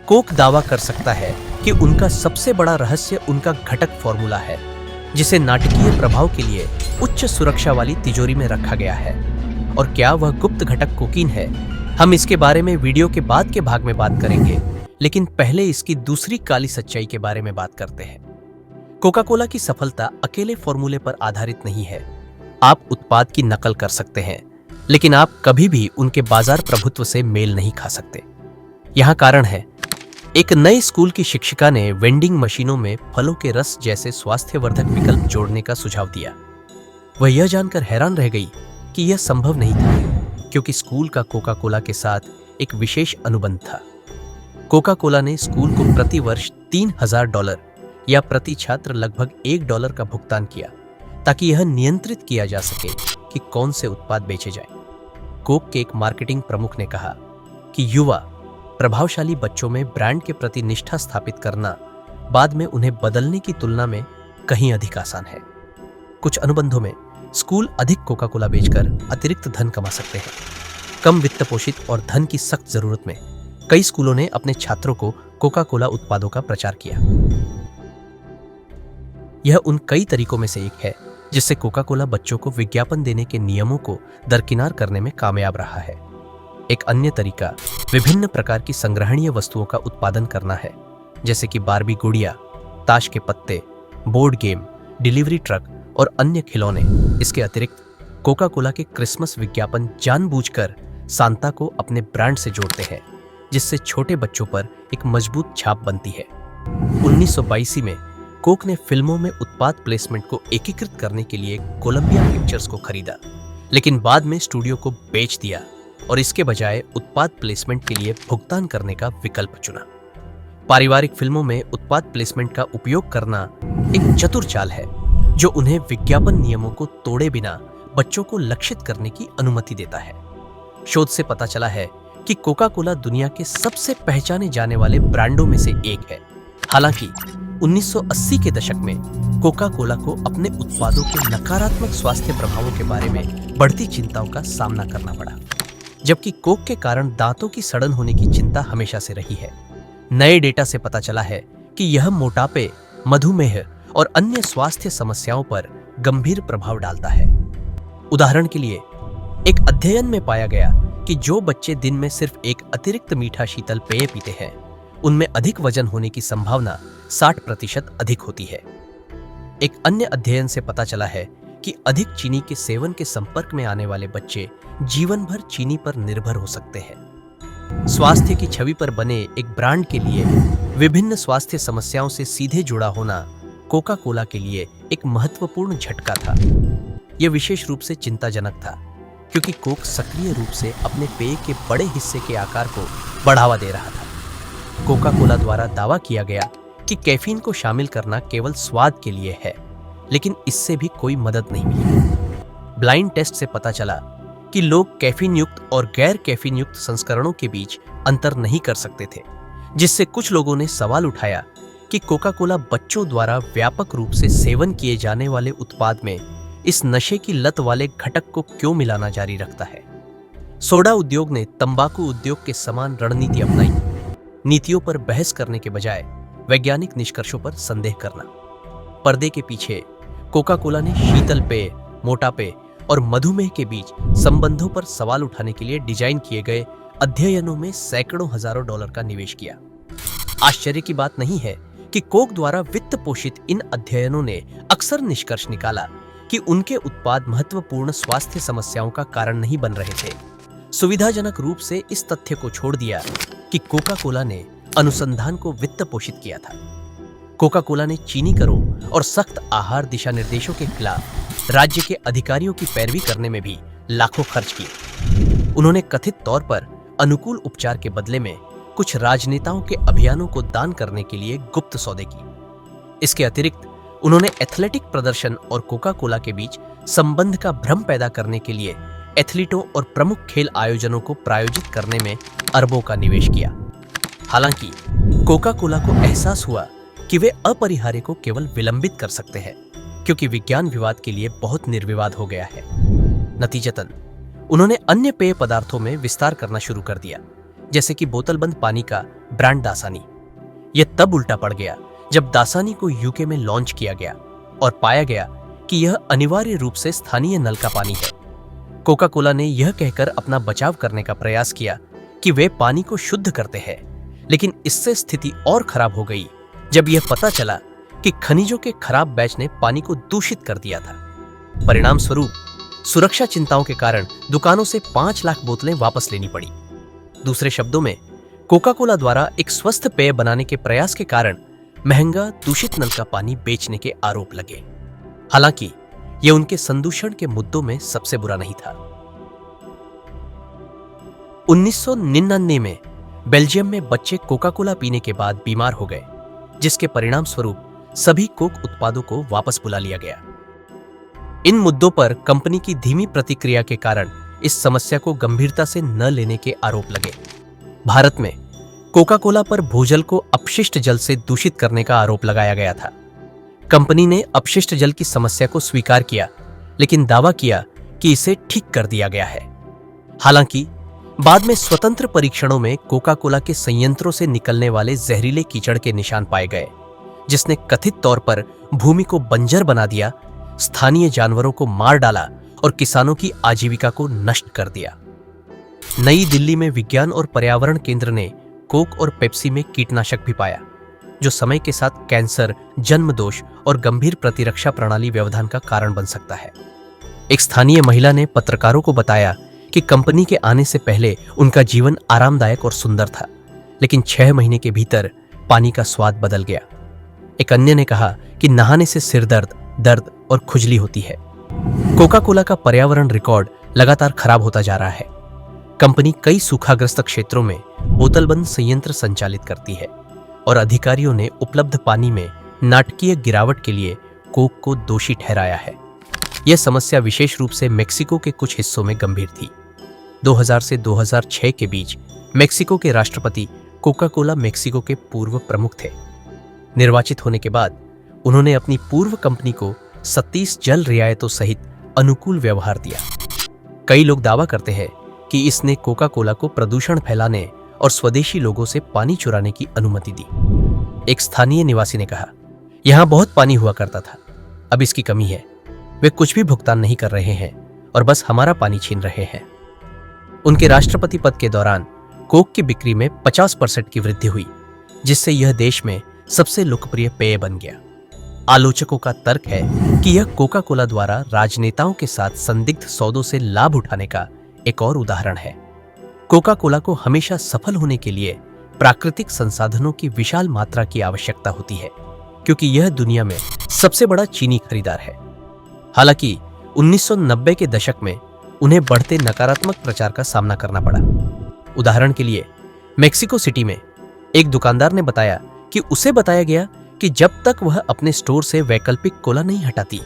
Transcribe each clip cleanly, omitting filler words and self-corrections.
Coke दावा कर सकता है कि उनका सबसे बड़ा रहस्य उनका घटक फॉर्मूला है, जिसे नाटकीय प्रभाव के लिए उच्च सुरक्षा वाली तिजोरी में रखा गया है। और क्या वह गुप्त घटक कोकीन है? हम इसके बारे में वीडियो के बाद के भाग में बात करेंगे, लेकिन पहले इसकी दूसरी काली सच्चाई के बारे में बात करते हैं। कोका कोला की सफलता अकेले फॉर्मूले पर आधारित नहीं है। आप उत्पाद की नकल कर सकते हैं, लेकिन आप कभी भी उनके बाजार प्रभुत्व से मेल नहीं खा सकते। यहाँ कारण है, एक नए स्कूल की शिक्षिका ने वेंडिंग मशीनों में फलों के रस जैसे स्वास्थ्यवर्धक विकल्प जोड़ने का सुझाव दिया। वह यह जानकर हैरान रह गई कि यह संभव नहीं था, क्योंकि स्कूल का कोका कोला के साथ एक विशेष अनुबंध था। कोका कोला ने स्कूल को प्रति वर्ष $3000 या प्रति छात्र लगभग $1 का भुगतान किया, ताकि यह नियंत्रित किया जा सके कि कौन से उत्पाद बेचे जाएं। कोक के एक मार्केटिंग प्रमुख ने कहा कि युवा प्रभावशाली बच्चों में ब्रांड के प्रति निष्ठा स्थापित करना बाद में उन्हें बदलने की तुलना में कहीं अधिक आसान है। कुछ अनुबंधों में स्कूल अधिक कोका कोला बेचकर अतिरिक्त धन कमा सकते हैं। कम वित्त पोषित और धन की सख्त जरूरत में कई स्कूलों ने अपने छात्रों को कोका कोला उत्पादों का प्रचार किया। यह उन कई तरीकों में से एक है जिससे कोका कोला बच्चों को विज्ञापन देने के नियमों को दरकिनार करने में कामयाब रहा है। एक अन्य तरीका विभिन्न प्रकार की संग्रहणीय वस्तुओं का उत्पादन करना है, जैसे कि बारबी गुड़िया, ताश के पत्ते, बोर्ड गेम, डिलीवरी ट्रक और अन्य खिलौने। इसके अतिरिक्त कोका कोला के क्रिसमस विज्ञापन जानबूझकर सांता को अपने ब्रांड से जोड़ते हैं, जिससे छोटे बच्चों पर एक मजबूत छाप बनती है। 1982 में कोक ने फिल्मों में उत्पाद प्लेसमेंट को एकीकृत करने के लिए कोलंबिया पिक्चर्स को खरीदा, लेकिन बाद में स्टूडियो को बेच दिया और इसके बजाय उत्पाद प्लेसमेंट के लिए भुगतान करने का विकल्प चुना। पारिवारिक फिल्मों में उत्पाद प्लेसमेंट का उपयोग करना एक चतुर चाल है, जो उन्हें विज्ञापन नियमों को तोड़े बिना बच्चों को लक्षित करने की अनुमति देता है। शोध से पता चला है कि कोका कोला दुनिया के सबसे पहचाने जाने वाले ब्रांडों में से एक है। हालांकि 1980 के दशक में कोका कोला को अपने उत्पादों के नकारात्मक स्वास्थ्य प्रभावों के बारे में बढ़ती चिंताओं का सामना करना पड़ा, जबकि कोक के कारण दांतों की सड़न होने की चिंता हमेशा से रही है। नए डेटा से पता चला है कि यह मोटापे, मधुमेह और अन्य स्वास्थ्य समस्याओं पर गंभीर प्रभाव डालता है। उदाहरण के लिए, एक अध्ययन में पाया गया कि जो बच्चे दिन में सिर्फ एक अतिरिक्त मीठा शीतल पेय पीते हैं, उनमें अधिक वजन होने की संभावना 60% अधिक होती है। एक अन्य अध्ययन से पता चला है कि अधिक चीनी के सेवन के संपर्क में आने वाले बच्चे जीवन भर चीनी पर निर्भर हो सकते हैं। स्वास्थ्य की छवि पर बने एक ब्रांड के लिए विभिन्न स्वास्थ्य समस्याओं से सीधे जुड़ा होना कोका कोला के लिए एक महत्वपूर्ण झटका था। यह विशेष रूप से चिंताजनक था, क्योंकि कोक सक्रिय रूप से अपने पेय के बड़े हिस्से के आकार को बढ़ावा दे रहा था। कोका कोला द्वारा दावा किया गया कि कैफीन को शामिल करना केवल स्वाद के लिए है, लेकिन इससे भी कोई मदद नहीं मिली। ब्लाइंड टेस्ट से पता चला कि लोग कैफीन युक्त और गैर कैफीन युक्त संस्करणों के बीच अंतर नहीं कर सकते थे, जिससे कुछ लोगों ने सवाल उठाया कि कोका कोला बच्चों द्वारा व्यापक रूप से सेवन किए जाने वाले उत्पाद में इस नशे की लत वाले घटक को क्यों मिलाना जारी रखता है। सोडा उद्योग ने तंबाकू उद्योग के समान रणनीति अपनाई, नीतियों पर बहस करने के बजाय वैज्ञानिक निष्कर्षों पर संदेह करना। पर्दे के पीछे कोका कोला ने शीतल पेय, मोटापे और मधुमेह के बीच संबंधों पर सवाल उठाने के लिए डिजाइन किए गए अध्ययनों में सैकड़ों हजारों डॉलर का निवेश किया। आश्चर्य की बात नहीं है कि कोक द्वारा वित्त पोषित इन अध्ययनों ने अक्सर निष्कर्ष निकाला कि उनके उत्पाद महत्वपूर्ण स्वास्थ्य समस्याओं का कारण नहीं बन रहे थे। सुविधाजनक रूप से इस तथ्य को छोड़ दिया कि कोका कोला ने अनुसंधान को वित्त पोषित किया था। कोका कोला ने चीनी करों और सख्त आहार दिशा निर्देशों के खिलाफ राज्य के अधिकारियों की पैरवी करने में भी लाखों खर्च किए। उन्होंने कथित तौर पर अनुकूल उपचार के बदले में कुछ राजनेताओं के अभियानों को दान करने के लिए गुप्त सौदे किए। इसके अतिरिक्त उन्होंने एथलेटिक प्रदर्शन और कोका कोला के बीच संबंध का भ्रम पैदा करने के लिए एथलीटों और प्रमुख खेल आयोजनों को प्रायोजित करने में अरबों का निवेश किया। हालांकि कोका कोला को एहसास हुआ कि वे अपरिहार्य को केवल विलंबित कर सकते हैं, क्योंकि विज्ञान विवाद के लिए बहुत निर्विवाद हो गया है। नतीजतन उन्होंने अन्य पेय पदार्थों में विस्तार करना शुरू कर दिया, जैसे कि बोतलबंद पानी का ब्रांड दासानी। यह तब उल्टा पड़ गया जब दासानी को यूके में लॉन्च किया गया और पाया गया कि यह अनिवार्य रूप से स्थानीय नल का पानी है। कोका कोला ने यह कहकर अपना बचाव करने का प्रयास किया कि वे पानी को शुद्ध करते हैं, लेकिन इससे स्थिति और खराब हो गई जब यह पता चला कि खनिजों के खराब बैच ने पानी को दूषित कर दिया था। परिणाम स्वरूप सुरक्षा चिंताओं के कारण दुकानों से 5 लाख बोतलें वापस लेनी पड़ी। दूसरे शब्दों में, कोका कोला द्वारा एक स्वस्थ पेय बनाने के प्रयास के कारण महंगा दूषित नल का पानी बेचने के आरोप लगे। हालांकि यह उनके संदूषण के मुद्दों में सबसे बुरा नहीं था। 1999 में बेल्जियम में बच्चे कोका कोला पीने के बाद बीमार हो गए, जिसके परिणाम स्वरूप सभी कोक उत्पादों को वापस बुला लिया गया। इन मुद्दों पर कंपनी की धीमी प्रतिक्रिया के कारण इस समस्या को गंभीरता से न लेने के आरोप लगे। भारत में कोका कोला पर भूजल को अपशिष्ट जल से दूषित करने का आरोप लगाया गया था। कंपनी ने अपशिष्ट जल की समस्या को स्वीकार किया, लेकिन दावा किया कि इसे ठीक कर दिया गया है। हालांकि बाद में स्वतंत्र परीक्षणों में कोका कोला के संयंत्रों से निकलने वाले जहरीले कीचड़ के निशान पाए गए, जिसने कथित तौर पर भूमि को बंजर बना दिया, स्थानीय जानवरों को मार डाला और किसानों की आजीविका को नष्ट कर दिया। नई दिल्ली में विज्ञान और पर्यावरण केंद्र ने कोक और पेप्सी में कीटनाशक भी पाया, जो समय के साथ कैंसर, जन्म दोष और गंभीर प्रतिरक्षा प्रणाली व्यवधान का कारण बन सकता है। एक स्थानीय महिला ने पत्रकारों को बताया कि कंपनी के आने से पहले उनका जीवन आरामदायक और सुंदर था, लेकिन 6 महीने के भीतर पानी का स्वाद बदल गया। एक अन्य ने कहा कि नहाने से सिर दर्द, दर्द और खुजली होती है। कोका कोला का पर्यावरण रिकॉर्ड लगातार खराब होता जा रहा है। कंपनी कई सूखाग्रस्त क्षेत्रों में बोतलबंद संयंत्र संचालित करती है और अधिकारियों ने उपलब्ध पानी में नाटकीय गिरावट के लिए कोक को दोषी ठहराया है। यह समस्या विशेष रूप से मेक्सिको के कुछ हिस्सों में गंभीर थी। 2000 से 2006 के बीच मेक्सिको के राष्ट्रपति कोका कोला मेक्सिको के पूर्व प्रमुख थे। निर्वाचित होने के बाद उन्होंने अपनी पूर्व कंपनी को 37 जल रियायतों सहित अनुकूल व्यवहार दिया। कई लोग दावा करते हैं कि इसने कोका कोला को प्रदूषण फैलाने और स्वदेशी लोगों से पानी चुराने की अनुमति दी। एक स्थानीय निवासी ने कहा, यहां बहुत पानी हुआ करता था, अब इसकी कमी है। वे कुछ भी भुगतान नहीं कर रहे हैं और बस हमारा पानी छीन रहे हैं। उनके राष्ट्रपति पद के दौरान कोक की बिक्री में 50% की वृद्धि हुई, जिससे यह देश में सबसे लोकप्रिय पेय बन गया। आलोचकों का तर्क है कि यह कोका कोला द्वारा राजनेताओं के साथ संदिग्ध सौदों से लाभ उठाने का एक और उदाहरण है। कोका कोला को हमेशा सफल होने के लिए प्राकृतिक संसाधनों की विशाल मात्रा की आवश्यकता होती है, क्योंकि यह दुनिया में सबसे बड़ा चीनी खरीदार है। हालांकि 1990 के दशक में उन्हें बढ़ते नकारात्मक प्रचार का सामना करना पड़ा। उदाहरण के लिए, मेक्सिको सिटी में एक दुकानदार ने बताया कि उसे बताया गया कि जब तक वह अपने स्टोर से वैकल्पिक कोला नहीं हटाती,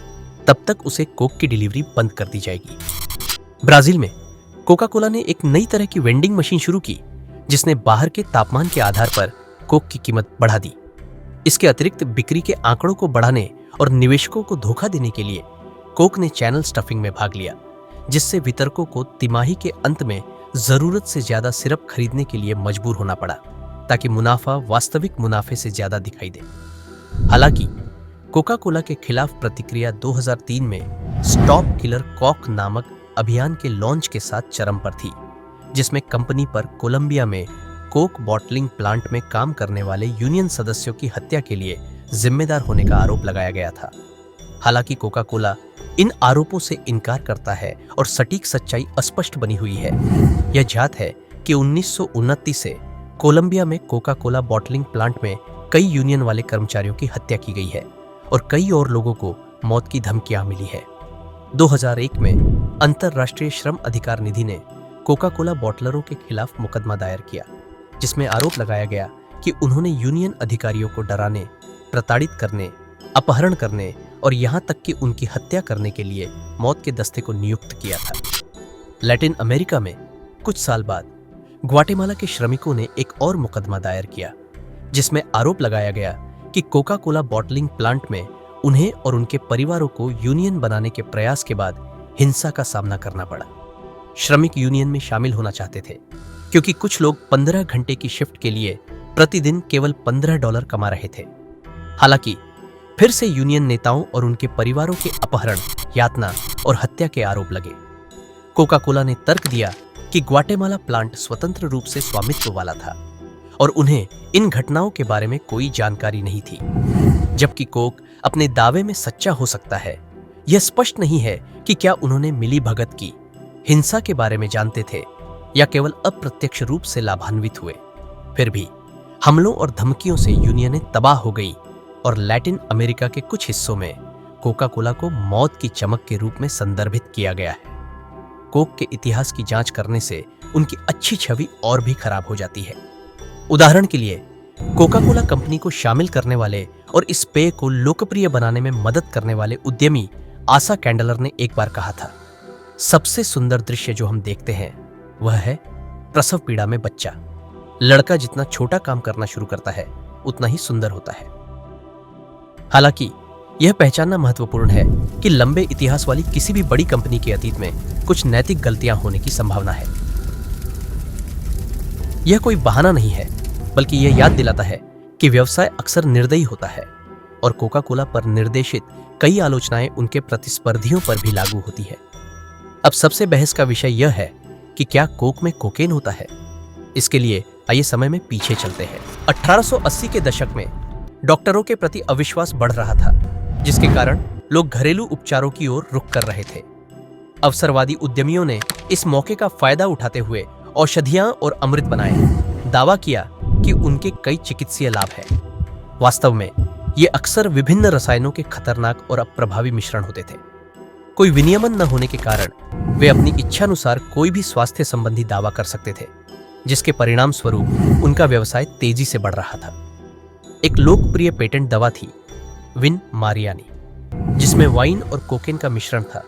तब तक उसे कोक की डिलीवरी बंद कर दी जाएगी। ब्राजील में कोका कोला ने एक नई तरह की वेंडिंग मशीन शुरू की, जिसने बाहर के तापमान के आधार पर कोक की कीमत बढ़ा दी। इसके अतिरिक्त बिक्री के आंकड़ों को बढ़ाने और निवेशकों को धोखा देने के लिए कोक ने चैनल स्टफिंग में भाग लिया, जिससे वितरकों को तिमाही के अंत में जरूरत से ज्यादा सिरप खरीदने के लिए मजबूर होना पड़ा, ताकि मुनाफा वास्तविक मुनाफे से ज्यादा दिखाई दे। हालांकि कोका कोला के खिलाफ प्रतिक्रिया 2003 में स्टॉप किलर कॉक नामक अभियान के लॉन्च के साथ चरम पर थी, जिसमें कंपनी पर कोलंबिया में कोक बॉटलिंग प्लांट में काम करने वाले यूनियन सदस्यों की हत्या के लिए जिम्मेदार होने का आरोप लगाया गया था। हालांकि कोका कोला इन आरोपों से इनकार करता है और सटीक सच्चाई अस्पष्ट बनी हुई है। यह ज्ञात है कि 1929 से कोलंबिया में कोका कोला बॉटलिंग प्लांट में कई यूनियन वाले कर्मचारियों की हत्या की गई है और कई और लोगों को मौत की धमकियां मिली है। 2001 में अंतर्राष्ट्रीय श्रम अधिकार निधि ने कोका कोला बॉटलरों के खिलाफ मुकदमा दायर किया, जिसमें आरोप लगाया गया कि उन्होंने यूनियन अधिकारियों को डराने, प्रताड़ित करने, अपहरण करने और यहां तक कि उनकी हत्या करने के लिए मौत के दस्ते को नियुक्त किया था। लैटिन अमेरिका में कुछ साल बाद ग्वाटेमाला के श्रमिकों ने एक और मुकदमा दायर किया, जिसमें आरोप लगाया गया कि कोका कोला बॉटलिंग प्लांट में उन्हें और उनके परिवारों को यूनियन बनाने के प्रयास के बाद हिंसा का सामना करना पड़ा। श्रमिक यूनियन में शामिल होना चाहते थे, क्योंकि कुछ लोग 15 घंटे की शिफ्ट के लिए प्रतिदिन केवल $15 कमा रहे थे। हालांकि फिर से यूनियन नेताओं और उनके परिवारों के अपहरण, यातना और हत्या के आरोप लगे। कोका कोला ने तर्क दिया कि ग्वाटेमाला प्लांट स्वतंत्र रूप से स्वामित्व वाला था और उन्हें इन घटनाओं के बारे में कोई जानकारी नहीं थी। जबकि कोक अपने दावे में सच्चा हो सकता है, यह स्पष्ट नहीं है कि क्या उन्होंने मिलीभगत की, हिंसा के बारे में जानते थे या केवल अप्रत्यक्ष रूप से लाभान्वित हुए। फिर भी हमलों और धमकियों से यूनियनें तबाह हो गई और लैटिन अमेरिका के कुछ हिस्सों में कोका कोला को मौत की चमक के रूप में संदर्भित किया गया है। कोक के इतिहास की जांच करने से उनकी अच्छी छवि और भी खराब हो जाती है। उदाहरण के लिए कोका कोला कंपनी को शामिल करने वाले और इस पेय को लोकप्रिय बनाने में मदद करने वाले उद्यमी आसा कैंडलर ने एक बार कहा था, सबसे सुंदर दृश्य जो हम देखते हैं वह है प्रसव पीड़ा में बच्चा। लड़का जितना छोटा काम करना शुरू करता है उतना ही सुंदर होता है। हालांकि यह पहचानना महत्वपूर्ण है कि लंबे इतिहास वाली किसी भी बड़ी कंपनी के अतीत में कुछ नैतिक गलतियां होने की संभावना है। यह कोई बहाना नहीं है, बल्कि यह याद दिलाता है कि व्यवसाय अक्सर निर्दयी होता है और कोका कोला पर निर्देशित कई आलोचनाएं उनके प्रतिस्पर्धियों पर भी लागू होती है। अब सबसे बहस का विषय यह है कि क्या कोक में कोकेन होता है। इसके लिए आइए समय में पीछे चलते हैं। 1880 के दशक में डॉक्टरों के प्रति अविश्वास बढ़ रहा था, जिसके कारण लोग घरेलू उपचारों की ओर रुख कर रहे थे। अवसरवादी उद्यमियों ने इस मौके का फायदा उठाते हुए औषधियां और अमृत बनाए। दावा किया कि उनके कई चिकित्सीय लाभ हैं। वास्तव में ये अक्सर विभिन्न रसायनों के खतरनाक और अप्रभावी मिश्रण होते थे। कोई विनियमन न होने के कारण वे अपनी इच्छानुसार कोई भी स्वास्थ्य संबंधी दावा कर सकते थे, जिसके परिणाम स्वरूप उनका व्यवसाय तेजी से बढ़ रहा था। एक लोकप्रिय पेटेंट दवा थी विन मारियानी, जिसमें वाइन और कोकेन का मिश्रण था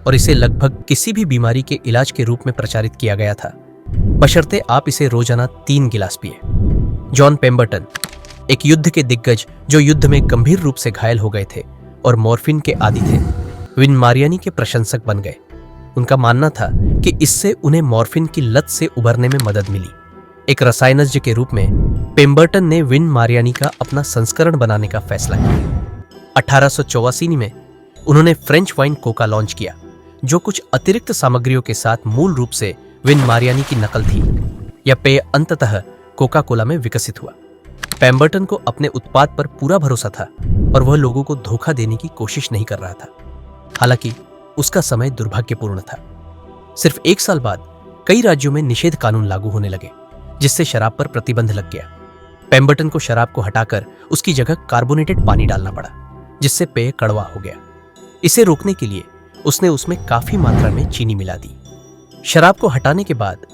और इसे लगभग किसी भी बीमारी के इलाज के रूप में प्रचारित किया गया था, बशर्ते आप इसे रोजाना 3 गिलास पिए। जॉन पेम्बर्टन, एक युद्ध के दिग्गज जो युद्ध में गंभीर रूप से घायल हो गए थे और मॉर्फिन के आदी थे, विन मारियानी के प्रशंसक बन गए। उनका मानना था कि इससे उन्हें मॉर्फिन की लत से उबरने में मदद मिली। एक रसायनज्ञ के रूप में पेम्बर्टन ने विन मारियानी का अपना संस्करण बनाने का फैसला किया। 1884 में उन्होंने फ्रेंच वाइन कोका लॉन्च किया, जो कुछ अतिरिक्त सामग्रियों के साथ मूल रूप से विन मारियानी की नकल थी। यह पेय अंततः कोका कोला में विकसित हुआ। पेम्बर्टन को अपने उत्पाद पर पूरा भरोसा था और वह लोगों को धोखा देने की कोशिश नहीं कर रहा था। हालांकि उसका समय दुर्भाग्यपूर्ण था। सिर्फ 1 साल बाद कई राज्यों में निषेध कानून लागू होने लगे, जिससे शराब पर प्रतिबंध लग गया। पेम्बर्टन को शराब को हटाकर उसकी जगह कार्बोनेटेड पानी डालना पड़ा, जिससे पेय कड़वा हो गया। इसे रोकने के लिए उसने उसमें काफी मात्रा में चीनी मिला दी। शराब को हटाने के बाद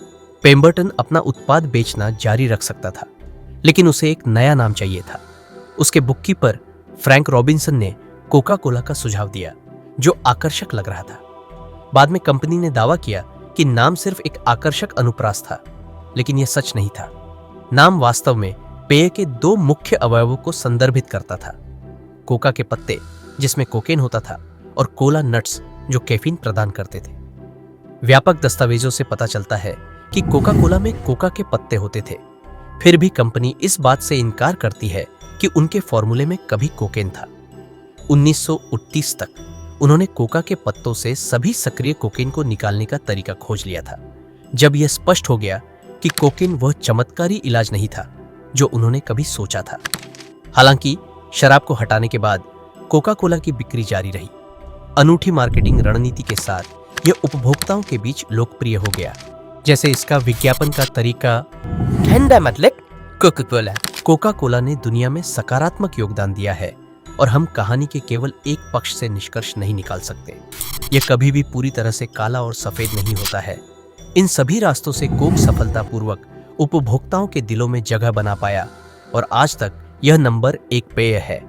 पेम्बर्टन अपना उत्पाद बेचना जारी रख सकता था, लेकिन उसे एक नया नाम चाहिए था। उसके बुककीपर फ्रैंक रॉबिन्सन ने कोका कोला का सुझाव दिया, जो आकर्षक लग रहा था। बाद में कंपनी ने दावा किया कि नाम सिर्फ एक आकर्षक अनुप्रास था, लेकिन यह सच नहीं था। नाम वास्तव में पेय के 2 मुख्य अवयवों को संदर्भित करता था, कोका के पत्ते जिसमें कोकेन होता था और कोला नट्स जो कैफीन प्रदान करते थे। व्यापक दस्तावेजों से पता चलता है कि कोका कोला में कोका के पत्ते होते थे। फिर भी कंपनी इस बात से इनकार करती है कि उनके फॉर्मूले में कभी कोकेन था। 1929 तक उन्होंने कोका के पत्तों से सभी सक्रिय कोकेन को निकालने का तरीका खोज लिया था, जब यह स्पष्ट हो गया कि कोकेन वह चमत्कारी इलाज नहीं था जो उन्होंने कभी सोचा था। हालांकि शराब को हटाने के बाद कोका कोला की बिक्री जारी रही। अनूठी मार्केटिंग रणनीति के साथ यह उपभोक्ताओं के बीच लोकप्रिय हो गया, जैसे इसका विज्ञापन का तरीका ठंडा मतलब कोका कोला। कोका कोला ने दुनिया में सकारात्मक योगदान दिया है और हम कहानी के केवल एक पक्ष से निष्कर्ष नहीं निकाल सकते। यह कभी भी पूरी तरह से काला और सफेद नहीं होता है। इन सभी रास्तों से कोक सफलतापूर्वक उपभोक्ताओं के दिलों में जगह बना पाया और आज तक यह नंबर 1 पेय है